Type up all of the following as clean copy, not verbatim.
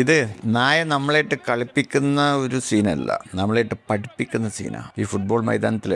ഇത് നായ നമ്മളായിട്ട് കളിപ്പിക്കുന്ന ഒരു സീനല്ല, നമ്മളായിട്ട് പഠിപ്പിക്കുന്ന സീനാണ്. ഈ ഫുട്ബോൾ മൈതാനത്തിൽ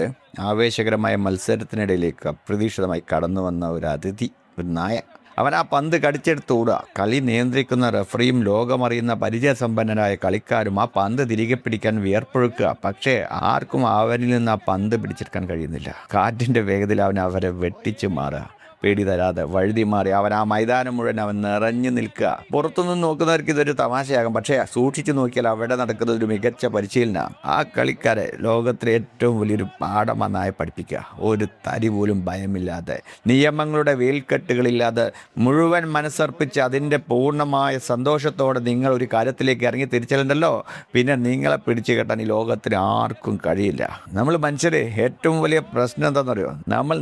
ആവേശകരമായ മത്സരത്തിനിടയിലേക്ക് അപ്രതീക്ഷിതമായി കടന്നു വന്ന ഒരു അതിഥി, ഒരു നായ. അവൻ ആ പന്ത് കടിച്ചെടുത്ത് ഓടുക. കളി നിയന്ത്രിക്കുന്ന റഫറിയും ലോകമറിയുന്ന പരിചയസമ്പന്നരായ കളിക്കാരും ആ പന്ത് തിരികെ പിടിക്കാൻ വിയർപ്പൊഴുക്കുക. പക്ഷേ ആർക്കും അവരിൽ നിന്ന് ആ പന്ത് പിടിച്ചെടുക്കാൻ കഴിയുന്നില്ല. കാറ്റിൻ്റെ വേഗത്തിൽ അവൻ അവരെ വെട്ടിച്ചു മാറുക. പേടി തരാതെ വഴുതി മാറി അവൻ ആ മൈതാനം മുഴുവൻ അവൻ നിറഞ്ഞു നിൽക്കുക. പുറത്തുനിന്ന് നോക്കുന്നവർക്ക് ഇതൊരു തമാശയാകും, പക്ഷേ സൂക്ഷിച്ചു നോക്കിയാൽ അവിടെ നടക്കുന്നത് ഒരു മികച്ച പരിശീലനമാണ്. ആ കളിക്കാരെ ലോകത്തിലെ ഏറ്റവും വലിയൊരു പാഠമായി പഠിപ്പിക്കുക. ഒരു തരി പോലും ഭയമില്ലാതെ, നിയമങ്ങളുടെ വേൽക്കെട്ടുകളില്ലാതെ, മുഴുവൻ മനസ്സർപ്പിച്ച് അതിൻ്റെ പൂർണ്ണമായ സന്തോഷത്തോടെ നിങ്ങൾ ഒരു കാര്യത്തിലേക്ക് ഇറങ്ങി തിരിച്ചല്ലോ, പിന്നെ നിങ്ങളെ പിടിച്ചു കെട്ടാൻ ഈ ലോകത്തിന് ആർക്കും കഴിയില്ല. നമ്മൾ മനുഷ്യരെ ഏറ്റവും വലിയ പ്രശ്നം എന്താണെന്നറിയോ?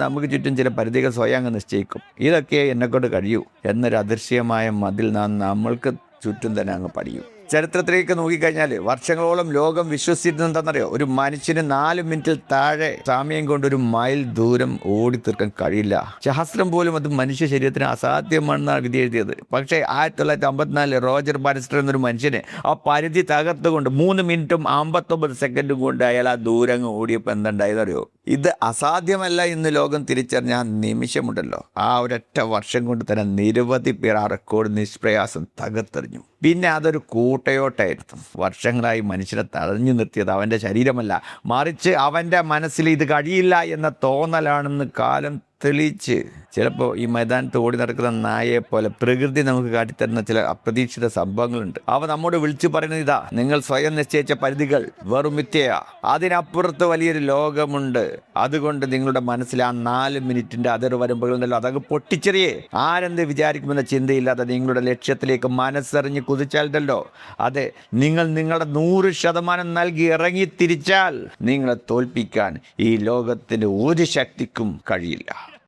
നമുക്ക് ചുറ്റും ചില പരിധികൾ സ്വയം അങ്ങ് നിശ്ചയിക്കും. ഇതൊക്കെ എന്നെക്കൊണ്ട് കഴിയൂ എന്നൊരു അദൃശ്യമായ മതിൽ നമ്മൾക്ക് ചുറ്റും തന്നെ അങ്ങ് പടിയും. ചരിത്രത്തിലേക്ക് നോക്കിക്കഴിഞ്ഞാൽ വർഷങ്ങളോളം ലോകം വിശ്വസിച്ചിരുന്നെന്താണെന്നറിയോ? ഒരു മനുഷ്യന് 4 മിനിറ്റിൽ താഴെ സമയം കൊണ്ട് ഒരു മൈൽ ദൂരം ഓടി തീർക്കാൻ കഴിയില്ല. ശാസ്ത്രം പോലും അത് മനുഷ്യ ശരീരത്തിന് അസാധ്യമാണെന്നാണ് വിധി എഴുതിയത്. പക്ഷേ 1954 റോജർ ബാരിസ്റ്റർ എന്നൊരു മനുഷ്യന് ആ പരിധി തകർത്തുകൊണ്ട് 3 മിനിറ്റും 59 സെക്കൻഡും കൊണ്ട് അയാൾ ആ ദൂരം ഓടിയപ്പോൾ എന്തുണ്ടായതറിയോ? ഇത് അസാധ്യമല്ല എന്ന് ലോകം തിരിച്ചറിഞ്ഞ ആ നിമിഷമുണ്ടല്ലോ, ആ ഒരൊറ്റ വർഷം കൊണ്ട് തന്നെ നിരവധി പേർ ആ റെക്കോർഡ് നിഷ്പ്രയാസം തകർത്തെറിഞ്ഞു. പിന്നെ അതൊരു കൂട്ടയോട്ടായിരുന്നു. വർഷങ്ങളായി മനുഷ്യനെ തടഞ്ഞു നിർത്തിയത് അവൻ്റെ ശരീരമല്ല, മറിച്ച് അവൻ്റെ മനസ്സിൽ ഇത് കഴിയില്ല എന്ന തോന്നലാണെന്ന് കാലം തെളിയിച്ച്. ചിലപ്പോൾ ഈ മൈതാനത്ത് ഓടി നടക്കുന്ന നായയെ പോലെ പ്രകൃതി നമുക്ക് കാട്ടിത്തരുന്ന ചില അപ്രതീക്ഷിത സംഭവങ്ങളുണ്ട്. അവ നമ്മോട് വിളിച്ചു പറയുന്നത് ഇതാ: നിങ്ങൾ സ്വയം നിശ്ചയിച്ച പരിധികൾ വെറും മിഥ്യയാ, അതിനപ്പുറത്ത് വലിയൊരു ലോകമുണ്ട്. അതുകൊണ്ട് നിങ്ങളുടെ മനസ്സിൽ ആ 4 മിനിറ്റിൻ്റെ അതിർവരമ്പുകളുണ്ടല്ലോ, അതങ്ങ് പൊട്ടിച്ചെറിയേ. ആരെന്ത് വിചാരിക്കുമെന്ന ചിന്തയില്ലാതെ നിങ്ങളുടെ ലക്ഷ്യത്തിലേക്ക് മനസ്സറിഞ്ഞ് കുതിച്ചാലുണ്ടല്ലോ, അതെ, നിങ്ങൾ നിങ്ങളുടെ 100% നൽകി ഇറങ്ങി തിരിച്ചാൽ നിങ്ങളെ തോൽപ്പിക്കാൻ ഈ ലോകത്തിന് ഒരു ശക്തിക്കും കഴിയില്ല.